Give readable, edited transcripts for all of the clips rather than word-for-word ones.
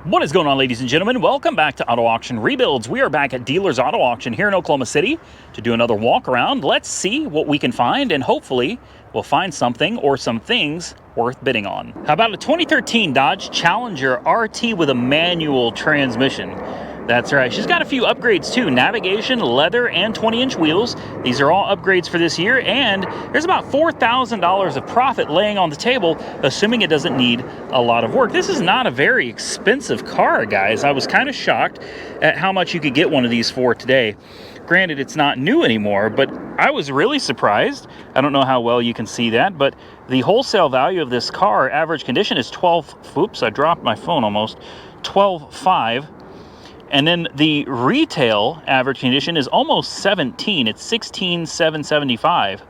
What is going on, ladies and gentlemen? Welcome back to Auto Auction Rebuilds. We are back at Dealers Auto Auction here in Oklahoma City to do another walk around. Let's see what we can find, and hopefully we'll find something or some things worth bidding on. How about a 2013 Dodge Challenger RT with a manual transmission? That's right. She's got a few upgrades too. Navigation, leather, and 20-inch wheels. These are all upgrades for this year, and there's about $4,000 of profit laying on the table, assuming it doesn't need a lot of work. This is not a very expensive car, guys. I was kind of shocked at how much you could get one of these for today. Granted, it's not new anymore, but I was really surprised. I don't know how well you can see that, but the wholesale value of this car, average condition, is oops, I dropped my phone almost, $12,500. And then the retail average condition is almost 17. It's $16,775.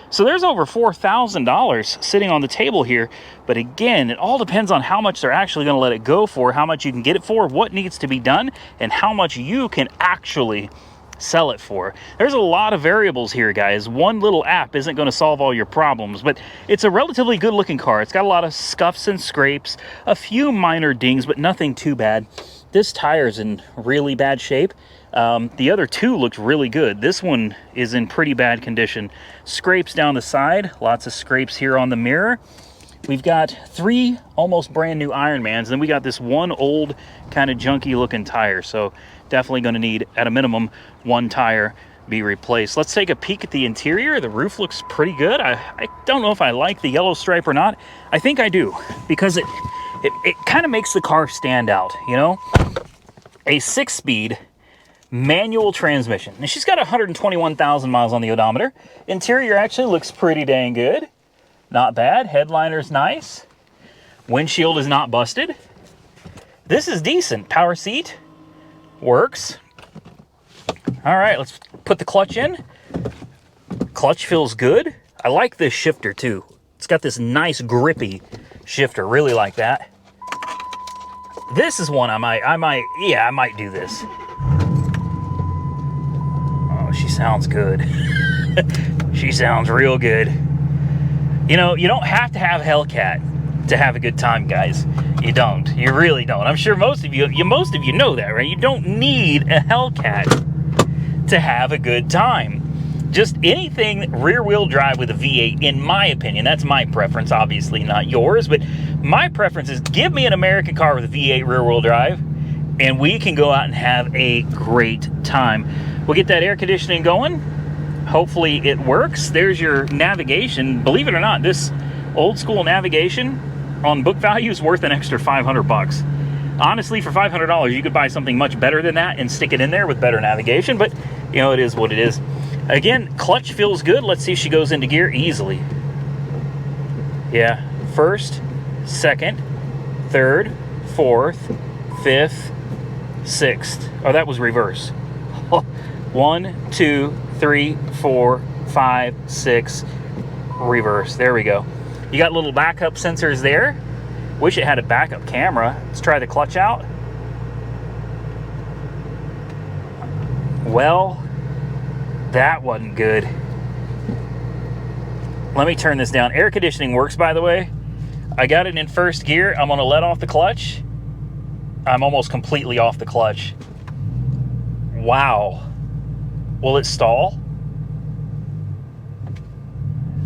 So there's over $4,000 sitting on the table here. But again, it all depends on how much they're actually going to let it go for, how much you can get it for, what needs to be done, and how much you can actually sell it for. There's a lot of variables here, guys. One little app isn't going to solve all your problems, but it's a relatively good looking car. It's got a lot of scuffs and scrapes, a few minor dings, but nothing too bad. This tire's in really bad shape. The other two looked really good. This one is in pretty bad condition. Scrapes down the side, lots of scrapes here on the mirror. We've got 3 almost brand new Ironmans, and then we got this one old kind of junky looking tire. So definitely going to need, at a minimum, 1 tire be replaced. Let's take a peek at the interior. The roof looks pretty good. I don't know if I like the yellow stripe or not. I think I do, because it kind of makes the car stand out, you know? A 6-speed manual transmission. And she's got 121,000 miles on the odometer. Interior actually looks pretty dang good. Not bad. Headliner's nice. Windshield is not busted. This is decent. Power seat works. All right, let's put the clutch in. Clutch feels good. I like this shifter too. It's got this nice grippy shifter. Really like that. This is one I might do this. Oh, she sounds good. She sounds real good. You know, you don't have to have Hellcat to have a good time, guys. You don't. You really don't. I'm sure most of you know that, right? You don't need a Hellcat to have a good time. Just anything rear-wheel drive with a V8, in my opinion, that's my preference, obviously not yours, but my preference is give me an American car with a V8 rear-wheel drive, and we can go out and have a great time. We'll get that air conditioning going. Hopefully it works. There's your navigation. Believe it or not, this old-school navigation on book value is worth an extra $500. Honestly, for $500, you could buy something much better than that and stick it in there with better navigation, but, you know, it is what it is. Again, clutch feels good. Let's see if she goes into gear easily. Yeah, first, second, third, fourth, fifth, sixth. Oh, that was reverse. 1, 2, 3, 4, 5, 6, reverse. There we go. You got little backup sensors there. Wish it had a backup camera. Let's try the clutch out. Well, that wasn't good. Let me turn this down. Air conditioning works, by the way. I got it in first gear. I'm going to let off the clutch. I'm almost completely off the clutch. Wow. Will it stall?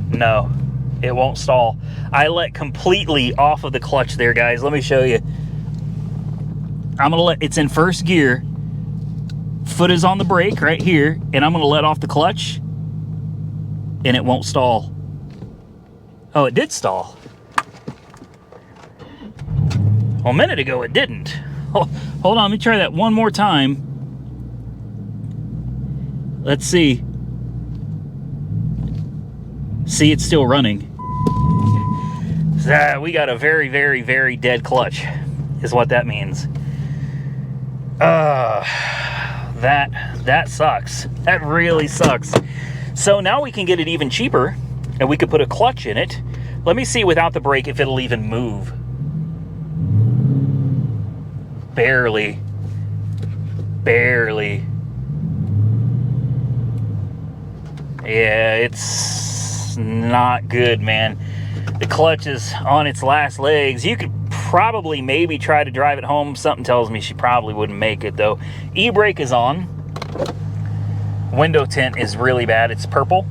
No, it won't stall. I let completely off of the clutch there, guys. Let me show you. I'm going to let, it's in first gear. Foot is on the brake right here, and I'm going to let off the clutch, and it won't stall. Oh, it did stall. Well, a minute ago it didn't. Hold on, let me try that one more time. Let's see. See, it's still running. We got a very, very, very dead clutch, is what that means. That sucks. That really sucks. So now we can get it even cheaper, and we could put a clutch in it. Let me see without the brake if it'll even move. Barely. Barely. Yeah, it's not good, man. The clutch is on its last legs. You could probably maybe try to drive it home. Something tells me she probably wouldn't make it though. E-brake is on. Window tint is really bad. It's purple.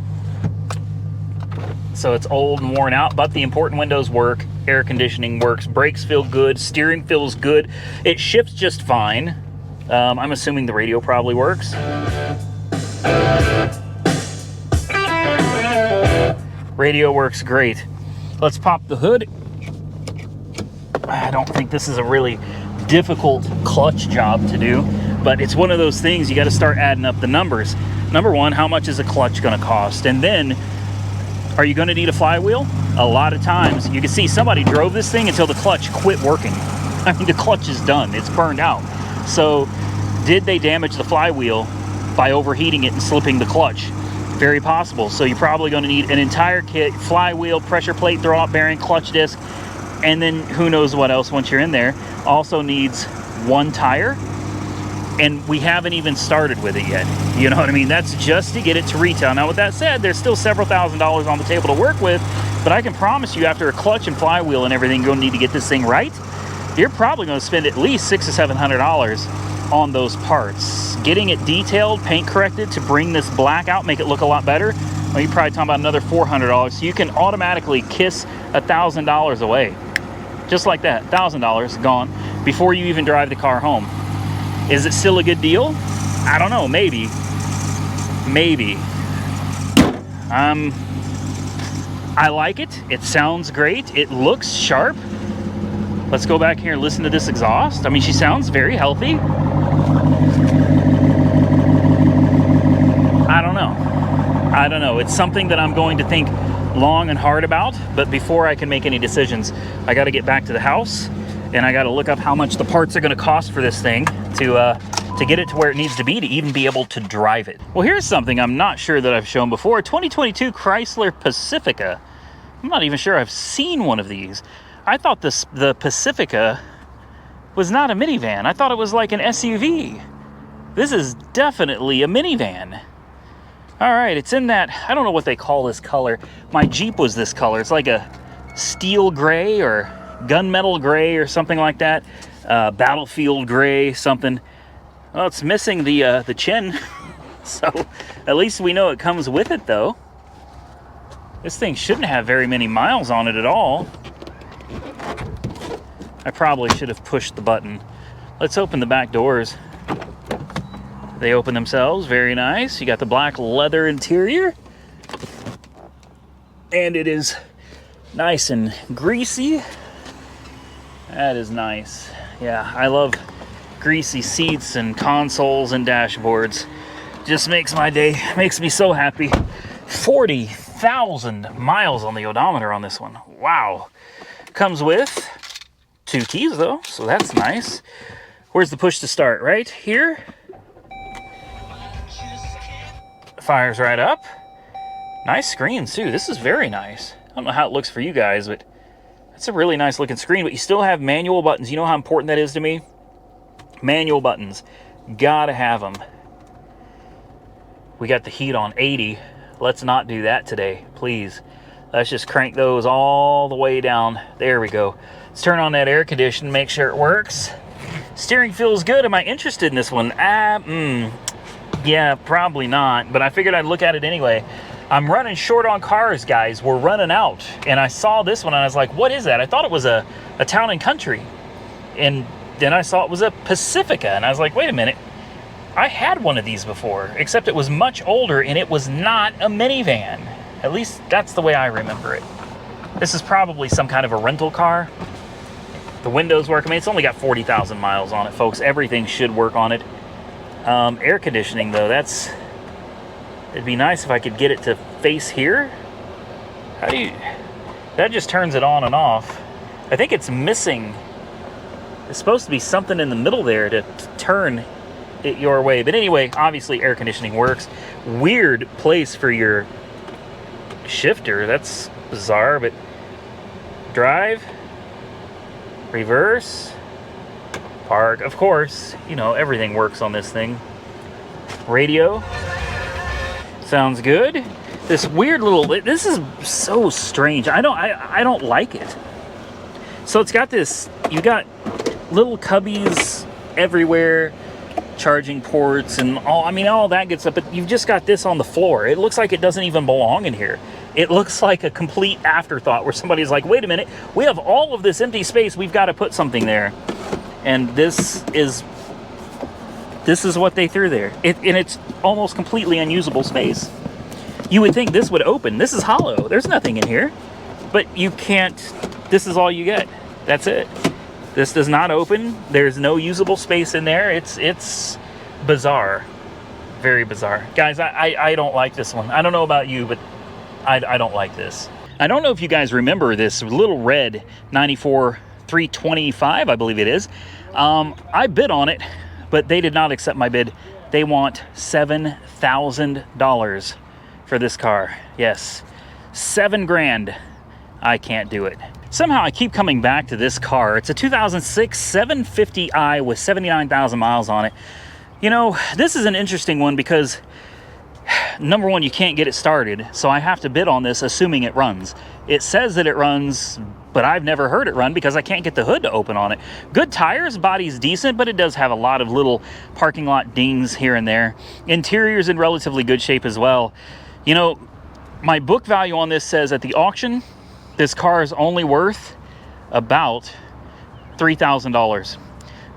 So it's old and worn out, but the important windows work. Air conditioning works. Brakes feel good. Steering feels good. It shifts just fine. I'm assuming the radio probably works. Radio works great. Let's pop the hood. I don't think this is a really difficult clutch job to do, but it's one of those things you got to start adding up the numbers. Number one, how much is a clutch going to cost? And then, are you going to need a flywheel? A lot of times, you can see somebody drove this thing until the clutch quit working. I mean, the clutch is done. It's burned out. So, did they damage the flywheel by overheating it and slipping the clutch? Very possible. So, you're probably going to need an entire kit, flywheel, pressure plate, throwout bearing, clutch disc, and then who knows what else once you're in there. Also needs one tire, and we haven't even started with it yet. You know what I mean? That's just to get it to retail. Now, with that said, there's still several $1,000s on the table to work with, but I can promise you after a clutch and flywheel and everything, you're going to need to get this thing right. You're probably going to spend at least $600 to $700 on those parts. Getting it detailed, paint corrected to bring this black out, make it look a lot better, well, you're probably talking about another $400. So you can automatically kiss $1,000 away. Just like that, $1,000 gone before you even drive the car home. Is it still a good deal? I don't know, maybe. Maybe. I like it. It sounds great. It looks sharp. Let's go back here and listen to this exhaust. I mean, she sounds very healthy. I don't know. I don't know. It's something that I'm going to think long and hard about, but before I can make any decisions, I got to get back to the house and I got to look up how much the parts are going to cost for this thing to get it to where it needs to be to even be able to drive it. Well, here's something I'm not sure that I've shown before. 2022 Chrysler Pacifica. I'm not even sure I've seen one of these. I thought the Pacifica was not a minivan. I thought it was like an SUV. This is definitely a minivan. All right, it's in that, I don't know what they call this color. My Jeep was this color. It's like a steel gray or gunmetal gray or something like that. Battlefield gray, something. Well, it's missing the chin. So at least we know it comes with it, though. This thing shouldn't have very many miles on it at all. I probably should have pushed the button. Let's open the back doors. They open themselves, very nice. You got the black leather interior. And it is nice and greasy. That is nice. Yeah, I love greasy seats and consoles and dashboards. Just makes my day, makes me so happy. 40,000 miles on the odometer on this one. Wow. Comes with 2 keys though, so that's nice. Where's the push to start? Right here. Fires right up. Nice screen too. This is very nice. I don't know how it looks for you guys, but it's a really nice looking screen, but you still have manual buttons. You know how important that is to me? Manual buttons. Gotta have them. We got the heat on 80. Let's not do that today, please. Let's just crank those all the way down. There we go. Let's turn on that air conditioning, make sure it works. Steering feels good. Am I interested in this one? Yeah, probably not, but I figured I'd look at it anyway. I'm running short on cars, guys. We're running out. And I saw this one and I was like, what is that? I thought it was a Town and Country. And then I saw it was a Pacifica. And I was like, wait a minute. I had one of these before, except it was much older and it was not a minivan. At least that's the way I remember it. This is probably some kind of a rental car. The windows work. I mean, it's only got 40,000 miles on it, folks. Everything should work on it. Air conditioning, though, it'd be nice if I could get it to face here. That just turns it on and off. I think it's missing. It's supposed to be something in the middle there to turn it your way. But anyway, obviously air conditioning works. Weird place for your shifter. That's bizarre, but drive, reverse, park, of course, you know, everything works on this thing. Radio, sounds good. This weird little, this is so strange. I don't like it. So it's got this, you got little cubbies everywhere, charging ports and all, I mean, all that good stuff, but you've just got this on the floor. It looks like it doesn't even belong in here. It looks like a complete afterthought where somebody's like, wait a minute, we have all of this empty space, we've got to put something there. And this is what they threw there. And it's almost completely unusable space. You would think this would open. This is hollow. There's nothing in here. But you can't, this is all you get. That's it. This does not open. There's no usable space in there. It's bizarre. Very bizarre. Guys, I don't like this one. I don't know about you, but I don't like this. I don't know if you guys remember this little red 94 325, I believe it is. I bid on it, but they did not accept my bid. They want $7,000 for this car. Yes, $7 grand. I can't do it. Somehow I keep coming back to this car. It's a 2006 750i with 79,000 miles on it. You know, this is an interesting one because number one, you can't get it started, so I have to bid on this assuming it runs. It says that it runs, but I've never heard it run because I can't get the hood to open on it. Good tires, body's decent, but it does have a lot of little parking lot dings here and there. Interior's in relatively good shape as well. You know, my book value on this says at the auction, this car is only worth about $3,000.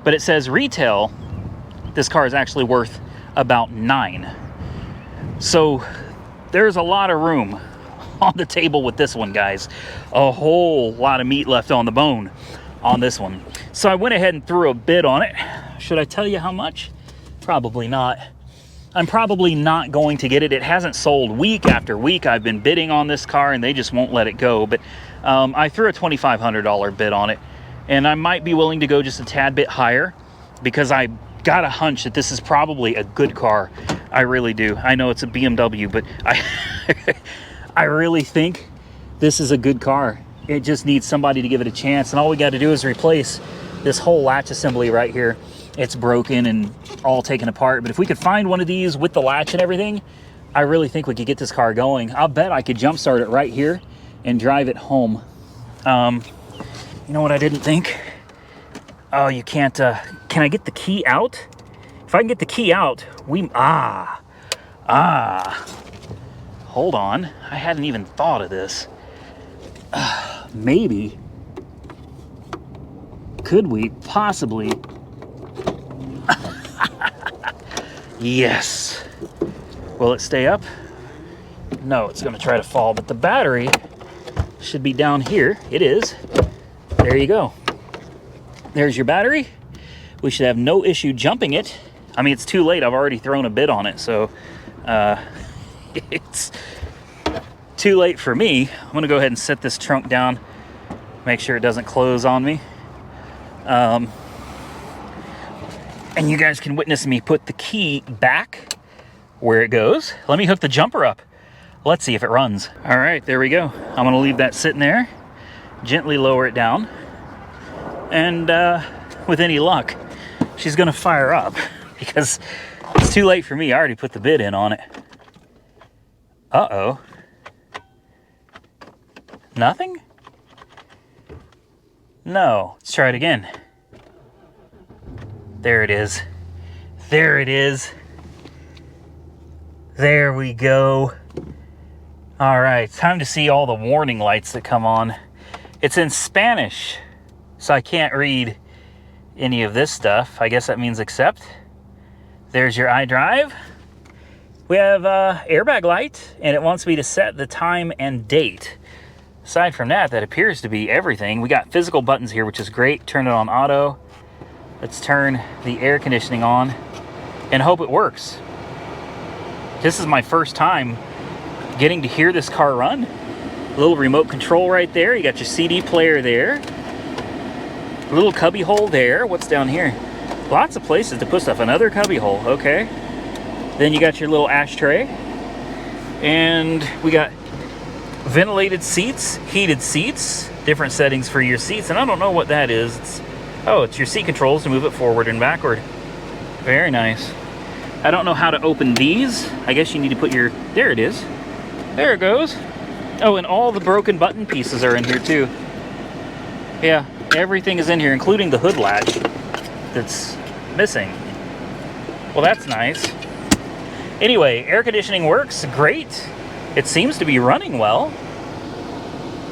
But it says retail, this car is actually worth about $9,000. So there's a lot of room on the table with this one, guys. A whole lot of meat left on the bone on this one. So I went ahead and threw a bid on it. Should I tell you how much? Probably not. I'm probably not going to get it. It hasn't sold week after week. I've been bidding on this car and they just won't let it go. But I threw a $2,500 bid on it, and I might be willing to go just a tad bit higher because I got a hunch that this is probably a good car. I really do. I know it's a BMW, but I really think this is a good car. It just needs somebody to give it a chance, and all we got to do is replace this whole latch assembly right here. It's broken and all taken apart, but if we could find one of these with the latch and everything, I really think we could get this car going. I'll bet I could jump start it right here and drive it home. You know what I didn't think? Oh, you can't, can I get the key out? If I can get the key out, hold on. I hadn't even thought of this. Maybe, could we possibly? Yes. Will it stay up? No, it's gonna try to fall, but the battery should be down here. It is. There you go. There's your battery. We should have no issue jumping it. I mean, it's too late. I've already thrown a bid on it, so it's too late for me. I'm gonna go ahead and set this trunk down, make sure it doesn't close on me. And you guys can witness me put the key back where it goes. Let me hook the jumper up. Let's see if it runs. All right, there we go. I'm gonna leave that sitting there, gently lower it down, and with any luck, she's gonna fire up because it's too late for me. I already put the bid in on it. Uh-oh. Nothing? No, let's try it again. There it is. There it is. There we go. All right, time to see all the warning lights that come on. It's in Spanish, so I can't read any of this stuff. I guess that means accept. There's your iDrive. We have airbag light, and it wants me to set the time and date. Aside from that, that appears to be everything. We got physical buttons here, which is great. Turn it on auto. Let's turn the air conditioning on and hope it works. This is my first time getting to hear this car run. A little remote control right there. You got your CD player there. A little cubby hole there. What's down here? Lots of places to put stuff. Another cubby hole, okay. Then you got your little ashtray. And we got ventilated seats, heated seats, different settings for your seats. And I don't know what that is. It's your seat controls to move it forward and backward. Very nice. I don't know how to open these. I guess you need to put your, there it is. There it goes. Oh, and all the broken button pieces are in here too. Yeah, everything is in here, including the hood latch that's missing. Well, that's nice. Anyway, air conditioning works great. It seems to be running well.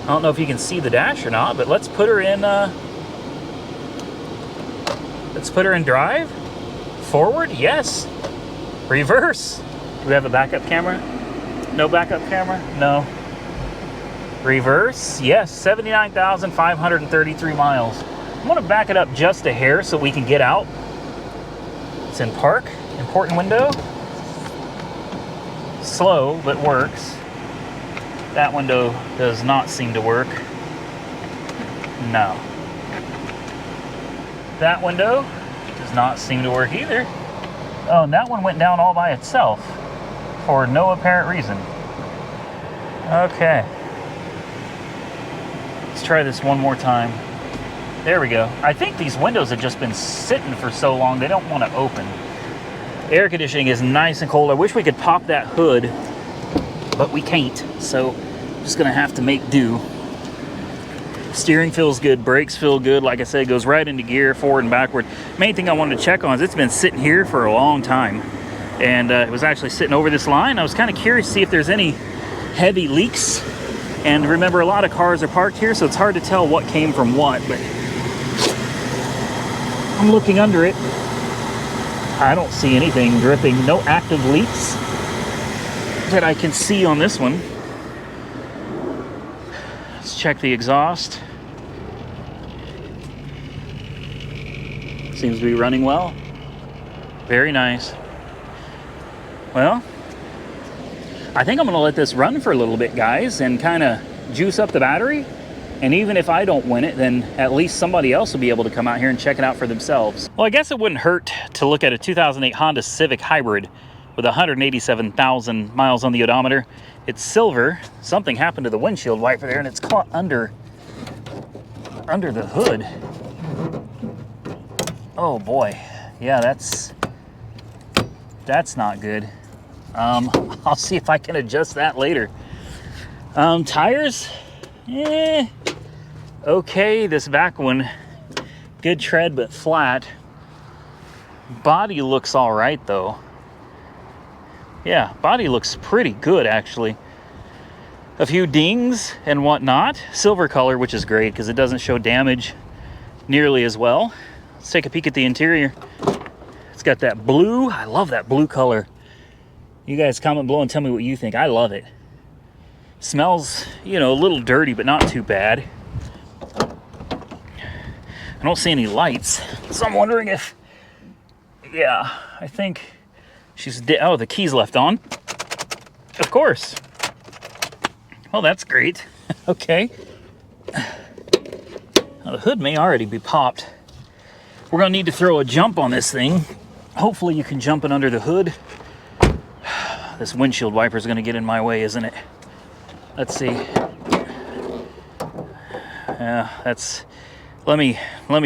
I don't know if you can see the dash or not, but let's put her in drive. Forward, yes. Reverse. Do we have a backup camera? No backup camera? No. Reverse, yes. 79,533 miles. I'm gonna back it up just a hair so we can get out. It's in park, important window. Slow, but works. That window does not seem to work. No. That window does not seem to work either. Oh, and that one went down all by itself for no apparent reason. Okay. Let's try this one more time. There we go. I think these windows have just been sitting for so long they don't want to open. Air conditioning is nice and cold. I wish we could pop that hood, but we can't. So I'm just gonna have to make do. Steering feels good, brakes feel good. Like I said, it goes right into gear, forward and backward. Main thing I wanted to check on is it's been sitting here for a long time. And it was actually sitting over this line. I was kind of curious to see if there's any heavy leaks. And remember, a lot of cars are parked here, so it's hard to tell what came from what, but I'm looking under it. I don't see anything dripping, no active leaks that I can see on this one. Let's check the exhaust. Seems to be running well. Very nice. Well, I think I'm gonna let this run for a little bit, guys, and kind of juice up the battery. And even if I don't win it, then at least somebody else will be able to come out here and check it out for themselves. Well, I guess it wouldn't hurt to look at a 2008 Honda Civic Hybrid with 187,000 miles on the odometer. It's silver. Something happened to the windshield wiper there, and it's caught under the hood. Oh boy, yeah, that's not good. I'll see if I can adjust that later. Tires, okay. This back one, good tread but flat. Body looks all right though. Yeah, body looks pretty good actually. A few dings and whatnot. Silver color, which is great because it doesn't show damage nearly as well. Let's take a peek at the interior. It's got that blue. I love that blue color. You guys comment below and tell me what you think. I love it. Smells, you know, a little dirty, but not too bad. I don't see any lights, so I'm wondering if, yeah, I think she's oh, the key's left on. Of course. Well, that's great. Okay. Now, the hood may already be popped. We're gonna need to throw a jump on this thing. Hopefully you can jump it under the hood. This windshield wiper is gonna get in my way, isn't it? Let's see. Yeah, that's, let me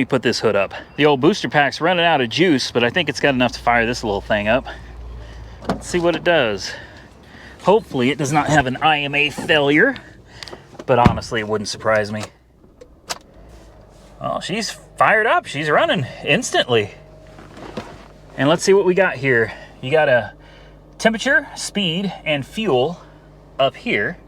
put this hood up. The old booster pack's running out of juice, but I think it's got enough to fire this little thing up. Let's see what it does. Hopefully it does not have an IMA failure, but honestly, it wouldn't surprise me. Well, she's fired up. She's running instantly. And let's see what we got here. You got a temperature, speed, and fuel up here.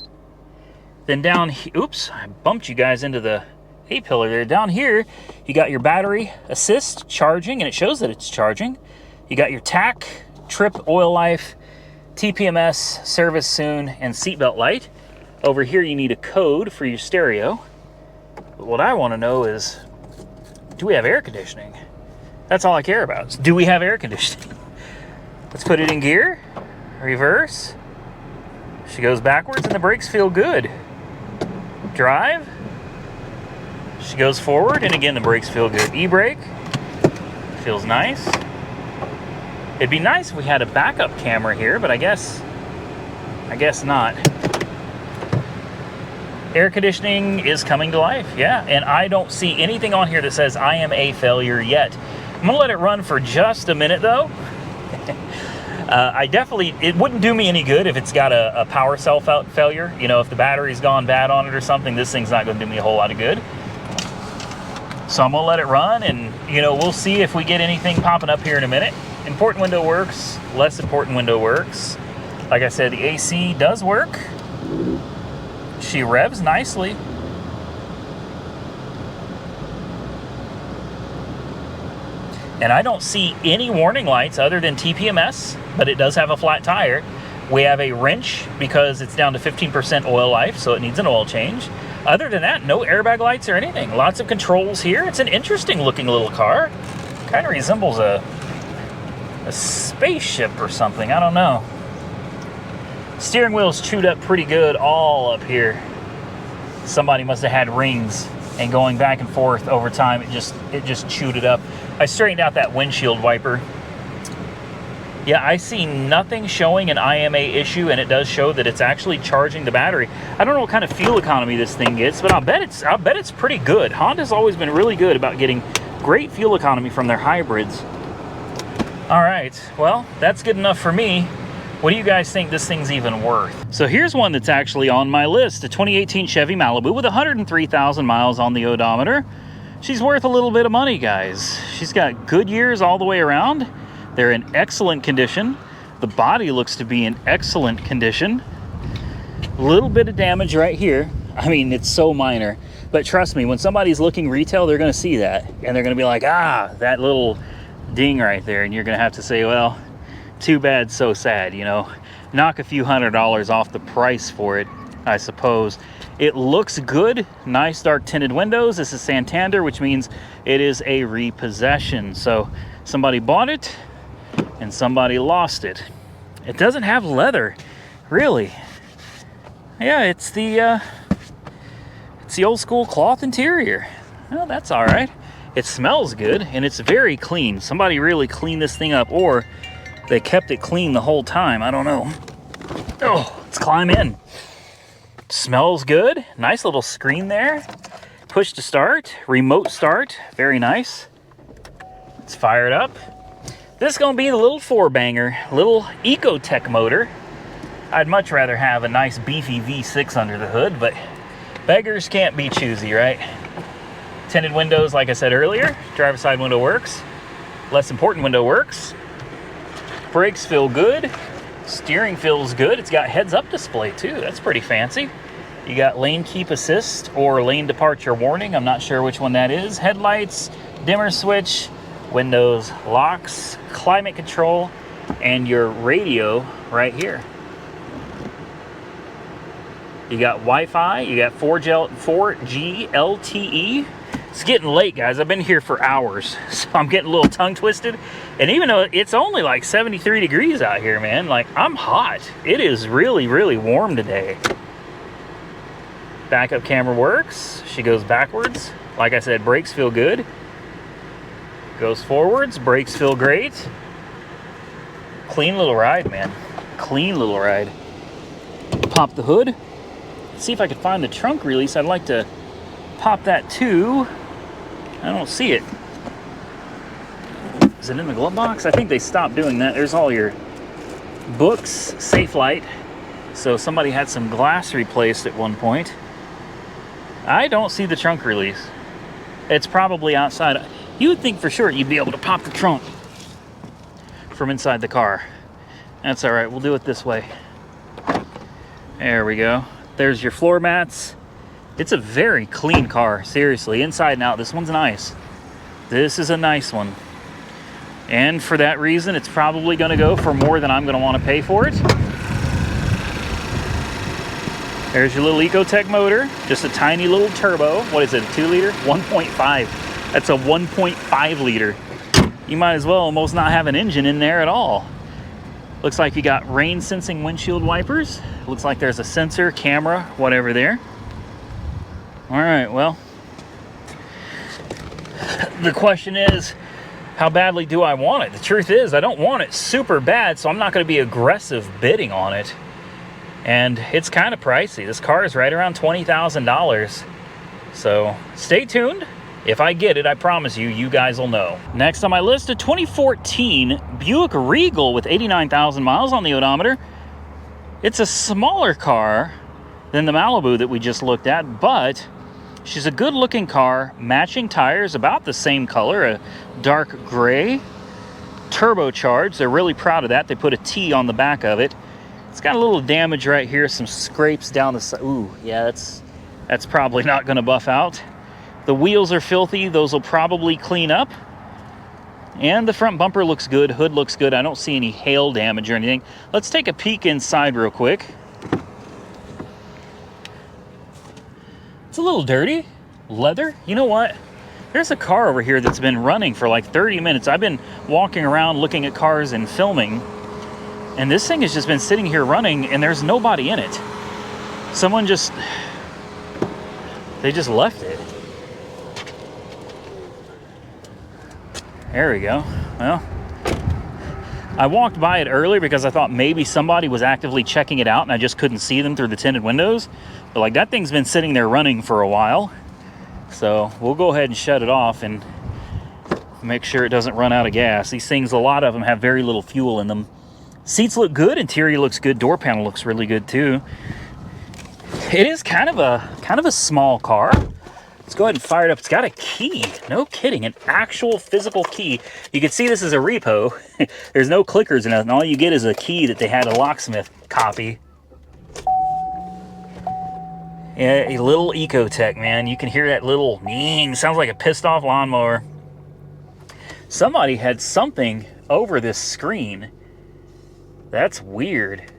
Then down, oops, I bumped you guys into the A-pillar there. Down here, you got your battery assist charging, and it shows that it's charging. You got your TAC, trip, oil life, TPMS, service soon, and seatbelt light. Over here, you need a code for your stereo. But what I want to know is, do we have air conditioning? That's all I care about. Is, do we have air conditioning? Let's put it in gear, reverse. She goes backwards, and the brakes feel good. Drive. She goes forward, and again, the brakes feel good. E-brake feels nice. It'd be nice if we had a backup camera here, but I guess not. Air conditioning is coming to life, yeah, and I don't see anything on here that says IMA failure yet. I'm gonna let it run for just a minute though. It wouldn't do me any good if it's got a power cell failure. You know, if the battery's gone bad on it or something, this thing's not gonna do me a whole lot of good. So I'm gonna let it run, and you know, we'll see if we get anything popping up here in a minute. Important window works, less important window works. Like I said, the AC does work. She revs nicely. And I don't see any warning lights other than TPMS, but it does have a flat tire. We have a wrench because it's down to 15% oil life, so it needs an oil change. Other than that, no airbag lights or anything. Lots of controls here. It's an interesting looking little car. Kind of resembles a spaceship or something, I don't know. Steering wheel's chewed up pretty good all up here. Somebody must have had rings, and going back and forth over time, it just chewed it up. I straightened out that windshield wiper. Yeah, I see nothing showing an IMA issue, and it does show that it's actually charging the battery. I don't know what kind of fuel economy this thing gets, but I'll bet it's pretty good. Honda's always been really good about getting great fuel economy from their hybrids. All right, well, that's good enough for me. What do you guys think this thing's even worth? So here's one that's actually on my list, a 2018 Chevy Malibu with 103,000 miles on the odometer. She's worth a little bit of money, guys. She's got good years all the way around. They're in excellent condition. The body looks to be in excellent condition. A little bit of damage right here. I mean, it's so minor. But trust me, when somebody's looking retail, they're gonna see that. And they're gonna be like, ah, that little ding right there. And you're gonna have to say, well, too bad, so sad, you know. Knock a few $100s off the price for it, I suppose. It looks good. Nice dark tinted windows. This is Santander, which means it is a repossession. So somebody bought it and somebody lost it. It doesn't have leather, really. Yeah, it's the old school cloth interior. Well, that's all right. It smells good and it's very clean. Somebody really cleaned this thing up, or they kept it clean the whole time. I don't know. Oh, let's climb in. Smells good. Nice little screen there. Push to start, remote start. Very nice. Let's fire it up. This is gonna be the little four-banger, little Ecotec motor. I'd much rather have a nice beefy V6 under the hood, but beggars can't be choosy, right? Tinted windows, like I said earlier. Driver's side window works. Less important window works. Brakes feel good. Steering feels good. It's got heads-up display too. That's pretty fancy. You got lane keep assist or lane departure warning. I'm not sure which one that is. Headlights, dimmer switch, windows, locks, climate control, and your radio right here. You got Wi-Fi. You got 4G LTE. It's getting late, guys. I've been here for hours, so I'm getting a little tongue twisted. And even though it's only like 73 degrees out here, man, like I'm hot. It is really, really warm today. Backup camera works. She goes backwards. Like I said, brakes feel good. Goes forwards, brakes feel great. Clean little ride, man. Clean little ride. Pop the hood. See if I can find the trunk release. I'd like to pop that too. I don't see it. Is it in the glove box? I think they stopped doing that. There's all your books, Safelite. So somebody had some glass replaced at one point. I don't see the trunk release. It's probably outside. You would think for sure you'd be able to pop the trunk from inside the car. That's all right. We'll do it this way. There we go. There's your floor mats. It's a very clean car, seriously, inside and out. This one's nice. This is a nice one. And for that reason, it's probably going to go for more than I'm going to want to pay for it. There's your little Ecotec motor, just a tiny little turbo. What is it, a 2 liter? 1.5. That's a 1.5 liter. You might as well almost not have an engine in there at all. Looks like you got rain sensing windshield wipers. Looks like there's a sensor, camera, whatever there. All right, well, the question is, how badly do I want it? The truth is, I don't want it super bad, so I'm not going to be aggressive bidding on it. And it's kind of pricey. This car is right around $20,000. So stay tuned. If I get it, I promise you, you guys will know. Next on my list, a 2014 Buick Regal with 89,000 miles on the odometer. It's a smaller car than the Malibu that we just looked at, but She's a good looking car, matching tires, about the same color, a dark gray, turbocharged. They're really proud of that. They put a T on the back of it. It's got a little damage right here, some scrapes down the side. Ooh, yeah, that's probably not going to buff out. The wheels are filthy. Those will probably clean up. And the front bumper looks good. Hood looks good. I don't see any hail damage or anything. Let's take a peek inside real quick. It's a little dirty. Leather. You know what? There's a car over here that's been running for like 30 minutes. I've been walking around looking at cars and filming. And this thing has just been sitting here running and there's nobody in it. Someone just... they just left it. There we go. Well, I walked by it earlier because I thought maybe somebody was actively checking it out and I just couldn't see them through the tinted windows. But like, that thing's been sitting there running for a while. So we'll go ahead and shut it off and make sure it doesn't run out of gas. These things, a lot of them have very little fuel in them. Seats look good, interior looks good, door panel looks really good too. It is kind of a small car. Let's go ahead and fire it up. It's got a key. No kidding, an actual physical key. You can see this is a repo. There's no clickers or nothing. All you get is a key that they had a locksmith copy. Yeah, a little Ecotec, man. You can hear that little ning. Sounds like a pissed off lawnmower. Somebody had something over this screen. That's weird.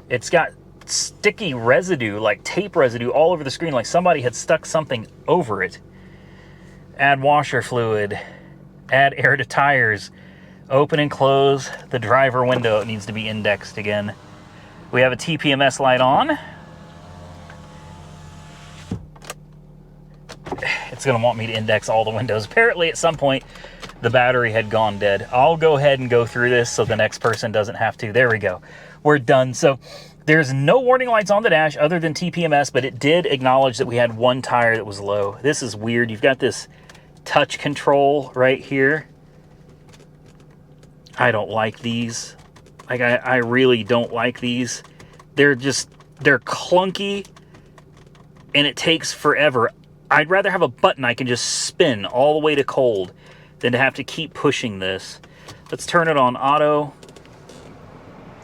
It's got sticky residue, like tape residue all over the screen, like somebody had stuck something over it. Add washer fluid. Add air to tires. Open and close the driver window. It needs to be indexed again. We have a TPMS light on. It's going to want me to index all the windows. Apparently at some point the battery had gone dead. I'll go ahead and go through this so the next person doesn't have to. There we go. We're done. So there's no warning lights on the dash other than TPMS, but it did acknowledge that we had one tire that was low. This is weird. You've got this touch control right here. I don't like these. Like, I really don't like these. They're clunky and it takes forever. I'd rather have a button I can just spin all the way to cold than to have to keep pushing this. Let's turn it on auto.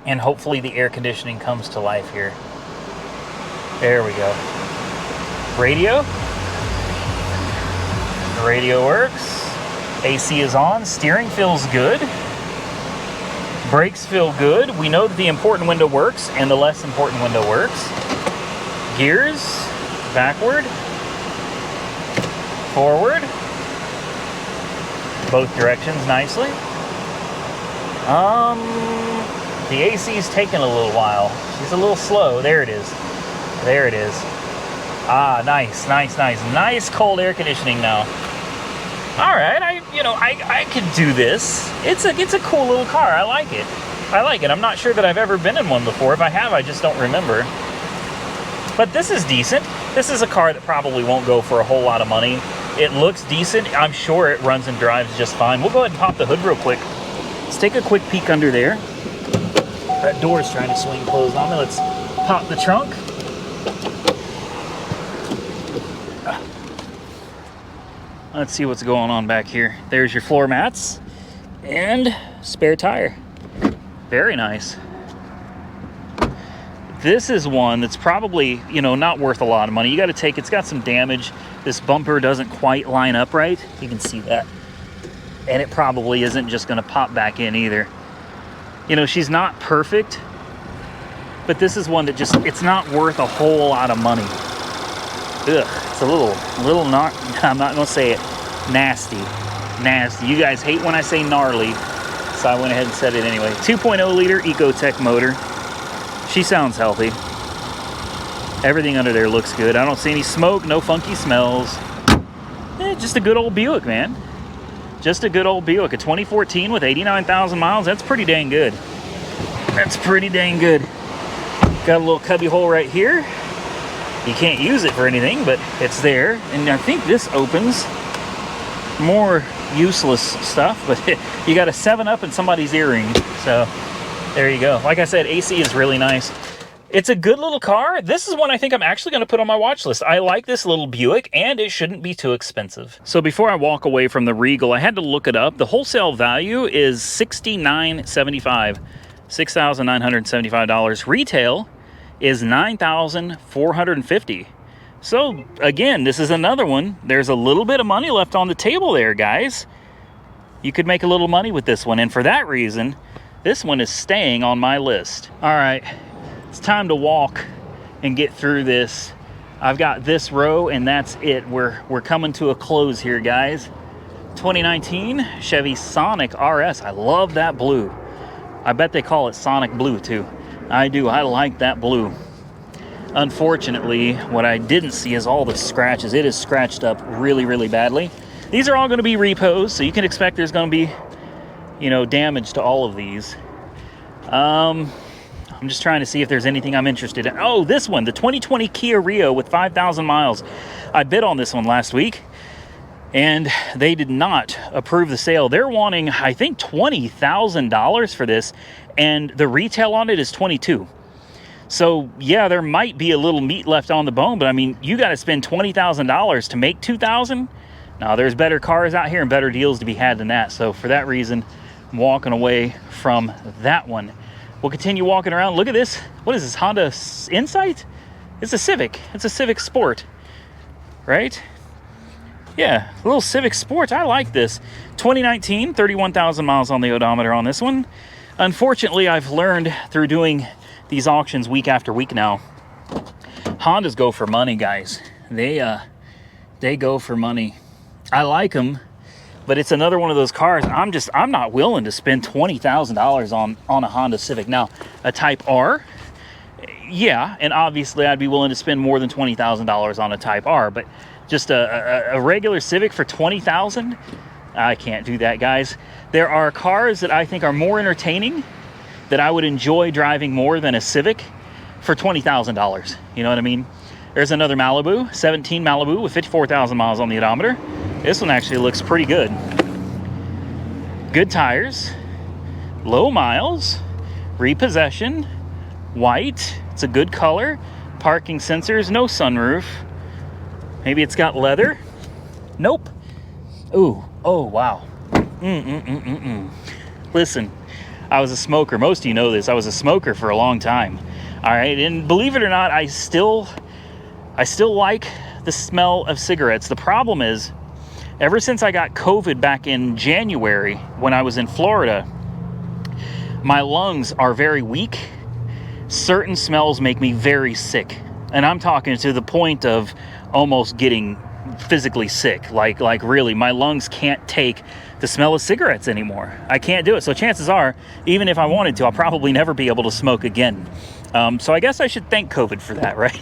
And hopefully the air conditioning comes to life here. There we go. Radio. The radio works. AC is on. Steering feels good. Brakes feel good. We know that the important window works and the less important window works. Gears. Backward. Forward. Both directions nicely. The AC's taking a little while. She's a little slow. There it is. There it is. Ah, nice, nice, nice. Nice cold air conditioning now. All right, I could do this. It's a cool little car. I like it. I like it. I'm not sure that I've ever been in one before. If I have, I just don't remember. But this is decent. This is a car that probably won't go for a whole lot of money. It looks decent. I'm sure it runs and drives just fine. We'll go ahead and pop the hood real quick. Let's take a quick peek under there. That door's trying to swing closed on me. Let's pop the trunk. Let's see what's going on back here. There's your floor mats and spare tire. Very nice. This is one that's probably, not worth a lot of money. You got to take, it's got some damage. This bumper doesn't quite line up right. You can see that. And it probably isn't just going to pop back in either. She's not perfect, but this is one that just, it's not worth a whole lot of money. Ugh, it's a little not, I'm not going to say it, nasty. You guys hate when I say gnarly, so I went ahead and said it anyway. 2.0 liter Ecotec motor. She sounds healthy. Everything under there looks good. I don't see any smoke, no funky smells. Just a good old Buick, man. Just a good old Buick. A 2014 with 89,000 miles. That's pretty dang good. That's pretty dang good. Got a little cubby hole right here. You can't use it for anything, but it's there. And I think this opens more useless stuff, but you got a 7-Up and somebody's earring. So there you go. Like I said, AC is really nice. It's a good little car. This is one I think I'm actually going to put on my watch list. I like this little Buick, and it shouldn't be too expensive. So before I walk away from the Regal, I had to look it up. The wholesale value is $6,975, $6,975. Retail is $9,450. So again, this is another one. There's a little bit of money left on the table there, guys. You could make a little money with this one, and for that reason, this one is staying on my list. All right. It's time to walk and get through this. I've got this row, and that's it. We're coming to a close here, guys. 2019 Chevy Sonic RS. I love that blue. I bet they call it Sonic Blue too. I do. I like that blue. Unfortunately, what I didn't see is all the scratches. It is scratched up really, really badly. These are all going to be repos, so you can expect there's going to be, you know, damage to all of these. I'm just trying to see if there's anything I'm interested in. Oh, this one, the 2020 Kia Rio with 5,000 miles. I bid on this one last week, and they did not approve the sale. They're wanting, I think, $20,000 for this, and the retail on it is $22,000. So, yeah, there might be a little meat left on the bone, but I mean, you got to spend $20,000 to make $2,000. Now, there's better cars out here and better deals to be had than that. So, for that reason, I'm walking away from that one. We'll continue walking around. Look at this. What is this, Honda Insight? It's a Civic. It's a Civic Sport, right? Yeah, a little Civic Sport. I like this. 2019, 31,000 miles on the odometer on this one. Unfortunately, I've learned through doing these auctions week after week now, Hondas go for money, guys. They go for money. I like them, but it's another one of those cars. I'm not willing to spend $20,000 on a Honda Civic. Now, a Type R, yeah, and obviously I'd be willing to spend more than $20,000 on a Type R, but just a regular Civic for $20,000, I can't do that, guys. There are cars that I think are more entertaining, that I would enjoy driving more than a Civic for $20,000. You know what I mean? There's another Malibu, 17 Malibu with 54,000 miles on the odometer. This one actually looks pretty good. Good tires, low miles, repossession, white. It's a good color. Parking sensors, no sunroof. Maybe it's got leather. Nope. Ooh, oh, wow. Listen, I was a smoker. Most of you know this. I was a smoker for a long time. All right, and believe it or not, I still like the smell of cigarettes. The problem is, ever since I got COVID back in January when I was in Florida, my lungs are very weak. Certain smells make me very sick. And I'm talking to the point of almost getting physically sick. Like really, my lungs can't take the smell of cigarettes anymore. I can't do it. So chances are, even if I wanted to, I'll probably never be able to smoke again. So I guess I should thank COVID for that, right?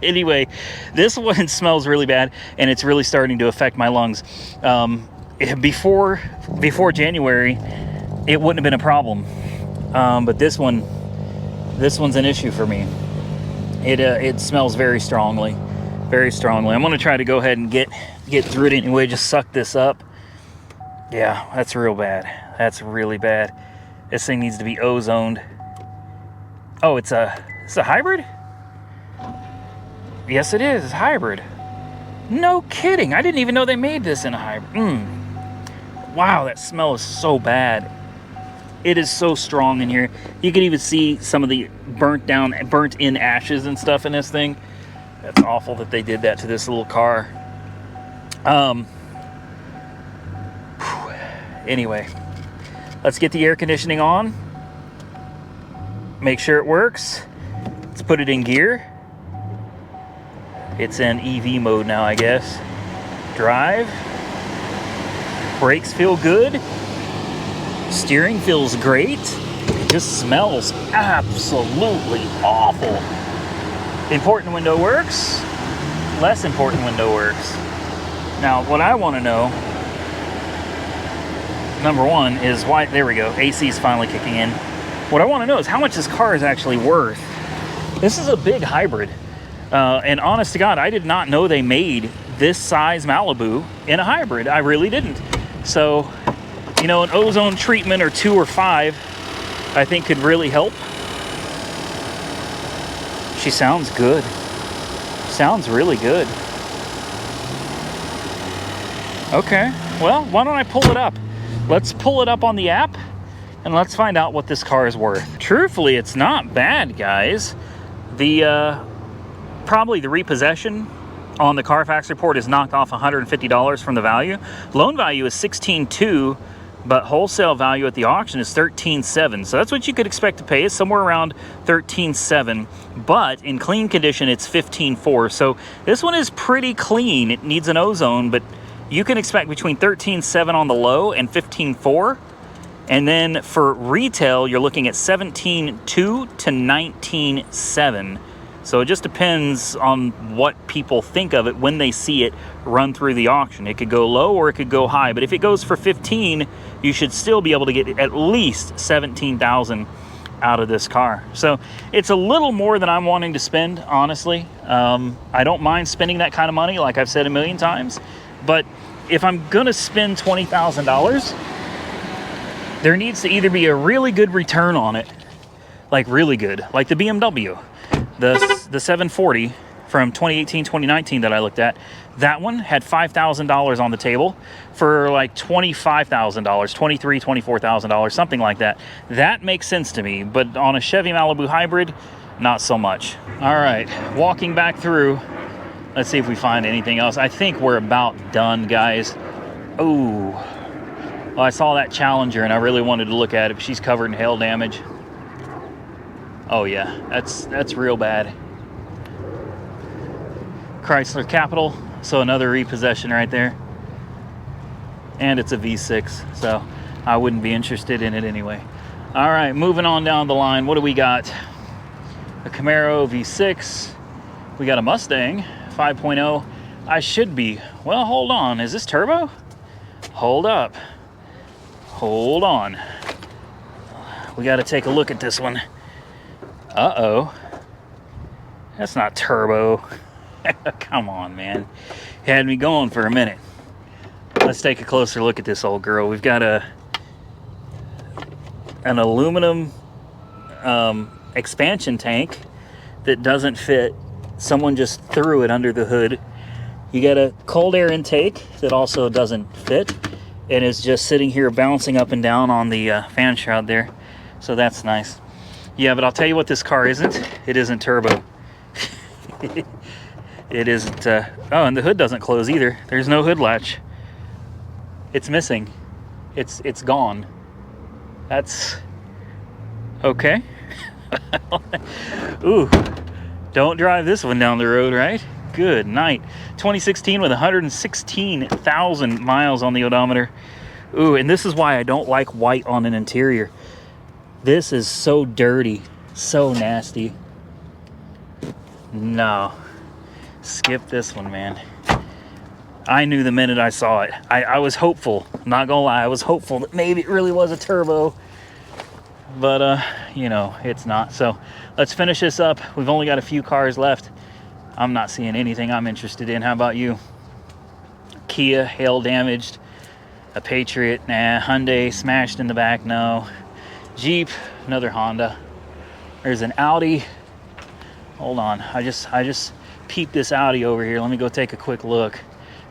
Anyway, this one smells really bad, and it's really starting to affect my lungs. Before January, it wouldn't have been a problem, but this one's an issue for me. It smells very strongly, very strongly. I'm gonna try to go ahead and get through it anyway. Just suck this up. Yeah, that's real bad. That's really bad. This thing needs to be ozoned. Oh, it's a hybrid? Yes, it is. It's hybrid. No kidding. I didn't even know they made this in a hybrid. Wow, that smell is so bad. It is so strong in here. You can even see some of the burnt in ashes and stuff in this thing. That's awful that they did that to this little car. Anyway, let's get the air conditioning on. Make sure it works. Let's put it in gear. It's in EV mode now, I guess. Drive. Brakes feel good. Steering feels great. It just smells absolutely awful. Important window works. Less important window works. Now, what I want to know, number one, is why, there we go, AC is finally kicking in. What I want to know is how much this car is actually worth. This is a big hybrid. And honest to God, I did not know they made this size Malibu in a hybrid. I really didn't. So, you know, an ozone treatment or 2 or 5, I think could really help. She sounds good. Sounds really good. Okay, well, why don't I pull it up? Let's pull it up on the app and let's find out what this car is worth. Truthfully, it's not bad, guys. The probably the repossession on the Carfax report is knocked off $150 from the value. Loan value is $16,200, but wholesale value at the auction is $13,700. So that's what you could expect to pay. It's somewhere around $13,700, but in clean condition, it's $15,400. So this one is pretty clean. It needs an ozone, but you can expect between $13,700 on the low and $15,400. And then for retail, you're looking at $17,200 to $19,700. So it just depends on what people think of it when they see it run through the auction. It could go low or it could go high, but if it goes for 15, you should still be able to get at least 17,000 out of this car. So it's a little more than I'm wanting to spend, honestly. I don't mind spending that kind of money, like I've said a million times, but if I'm gonna spend $20,000, there needs to either be a really good return on it, like really good, like the BMW. The 740 from 2018, 2019 that I looked at, that one had $5,000 on the table for like $25,000, $23,000, $24,000, something like that. That makes sense to me, but on a Chevy Malibu hybrid, not so much. All right, walking back through, let's see if we find anything else. I think we're about done, guys. Oh, well, I saw that Challenger and I really wanted to look at it, but she's covered in hail damage. Oh yeah, that's real bad. Chrysler Capital, so another repossession right there. And it's a V6, so I wouldn't be interested in it anyway. All right, moving on down the line. What do we got? A Camaro V6. We got a Mustang 5.0. I should be, well, hold on. Is this turbo? Hold up. Hold on. We got to take a look at this one. Uh-oh. That's not turbo. Come on, man. Had me going for a minute. Let's take a closer look at this old girl. We've got an aluminum expansion tank that doesn't fit. Someone just threw it under the hood. You got a cold air intake that also doesn't fit and is just sitting here bouncing up and down on the fan shroud there. So that's nice. Yeah, but I'll tell you what this car isn't. It isn't turbo. It isn't. Oh, and the hood doesn't close either. There's no hood latch. It's missing. It's gone. That's okay. Ooh, don't drive this one down the road, right? Good night. 2016 with 116,000 miles on the odometer. Ooh, and this is why I don't like white on an interior. This is so dirty, so nasty. No, skip this one, man. I knew the minute I saw it. I was hopeful, not gonna lie, I was hopeful that maybe it really was a turbo, but you know, it's not. So let's finish this up. We've only got a few cars left. I'm not seeing anything I'm interested in. How about you? Kia, hail damaged. A Patriot, nah. Hyundai, smashed in the back, no. Jeep, another Honda. There's an Audi. Hold on, I just peeped this Audi over here. Let me go take a quick look.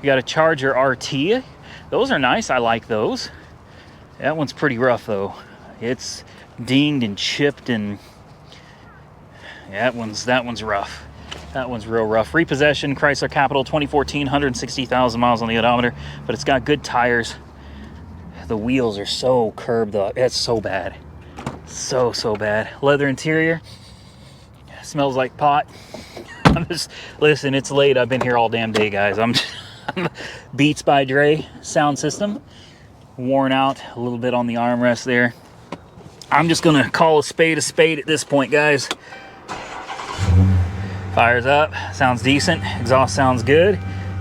You got a Charger RT. Those are nice, I like those. That one's pretty rough though. It's dinged and chipped and yeah, that one's rough. That one's real rough. Repossession, Chrysler Capital 2014, 160,000 miles on the odometer, but it's got good tires. The wheels are so curved up. It's so bad. So bad. Leather interior. Smells like pot. Listen, it's late. I've been here all damn day, guys. I'm Beats by Dre sound system. Worn out a little bit on the armrest there. I'm just gonna call a spade at this point, guys. Fires up, sounds decent. Exhaust sounds good.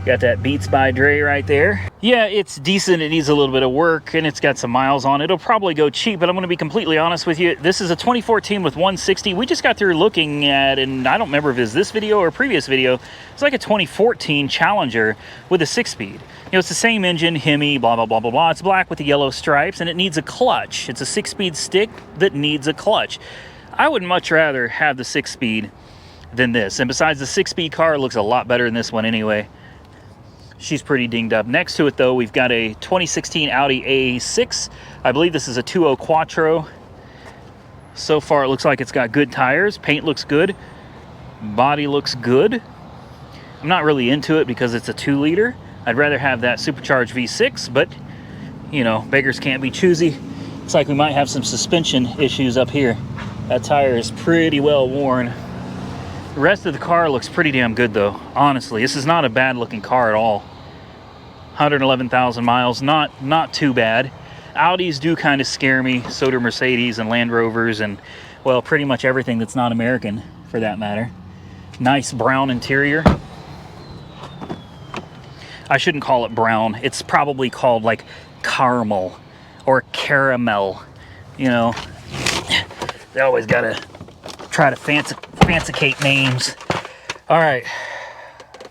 Got that Beats by Dre right there. Yeah, it's decent. It needs a little bit of work and it's got some miles on it. It'll probably go cheap, but I'm gonna be completely honest with you. This is a 2014 with 160. We just got through looking at, and I don't remember if it's this video or a previous video, it's like a 2014 Challenger with a 6-speed. You know, it's the same engine, Hemi, blah, blah, blah, blah, blah. It's black with the yellow stripes and it needs a clutch. It's a 6-speed stick that needs a clutch. I would much rather have the 6-speed than this. And besides, the 6-speed car looks a lot better than this one anyway. She's pretty dinged up. Next to it, though, we've got a 2016 Audi A6. I believe this is a 2.0 Quattro. So far, it looks like it's got good tires. Paint looks good. Body looks good. I'm not really into it because it's a 2-liter. I'd rather have that supercharged V6, but, you know, beggars can't be choosy. Looks like we might have some suspension issues up here. That tire is pretty well worn. The rest of the car looks pretty damn good, though. Honestly, this is not a bad looking car at all. 111,000 miles, not too bad. Audis do kind of scare me. So do Mercedes and Land Rovers and, well, pretty much everything that's not American for that matter. Nice brown interior. I shouldn't call it brown. It's probably called like caramel or caramel. You know, they always gotta try to fancicate names. All right,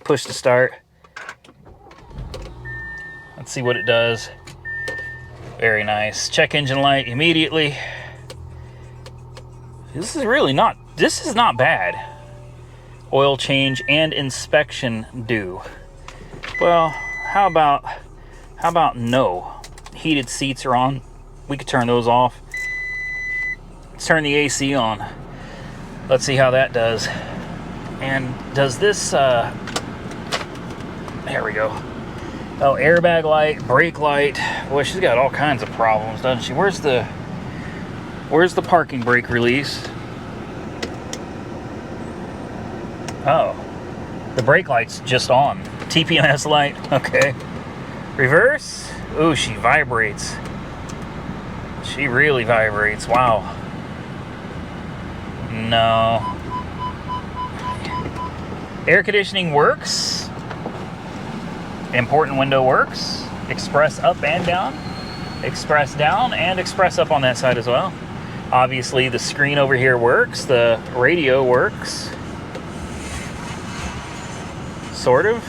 push to start. Let's see what it does. Very nice. Check engine light immediately. This is not bad. Oil change and inspection due. Well, how about no? Heated seats are on. We could turn those off. Let's turn the AC on. Let's see how that does. And does this, there we go. Oh, airbag light, brake light. Boy, she's got all kinds of problems, doesn't she? Where's the parking brake release? Oh, the brake light's just on. TPMS light, okay. Reverse, ooh, she vibrates. She really vibrates, wow. No. Air conditioning works. Important window works. Express up and down. Express down and express up on that side as well. Obviously the screen over here works. The radio works. Sort of.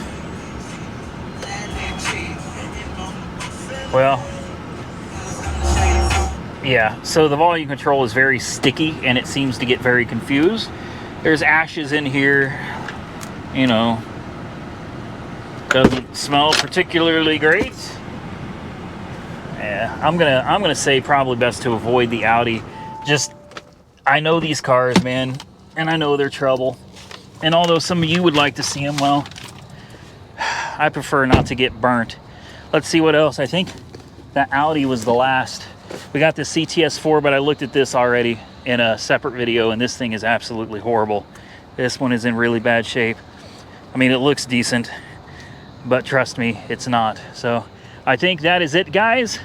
Well, yeah, so the volume control is very sticky and it seems to get very confused. There's ashes in here, you know, doesn't smell particularly great. Yeah, I'm gonna say probably best to avoid the Audi. Just, I know these cars, man, and I know they're trouble. And although some of you would like to see them, well, I prefer not to get burnt. Let's see what else. I think that Audi was the last. We got the CTS4, but I looked at this already in a separate video, and this thing is absolutely horrible. This one is in really bad shape. I mean, it looks decent, but trust me, it's not. So I think that is it, guys.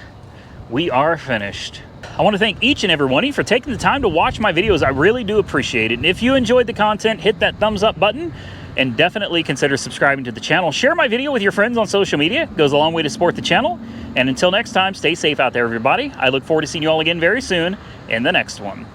We are finished. I want to thank each and every one of you for taking the time to watch my videos. I really do appreciate it. And if you enjoyed the content, hit that thumbs up button. And definitely consider subscribing to the channel. Share my video with your friends on social media. It goes a long way to support the channel. And until next time, stay safe out there, everybody. I look forward to seeing you all again very soon in the next one.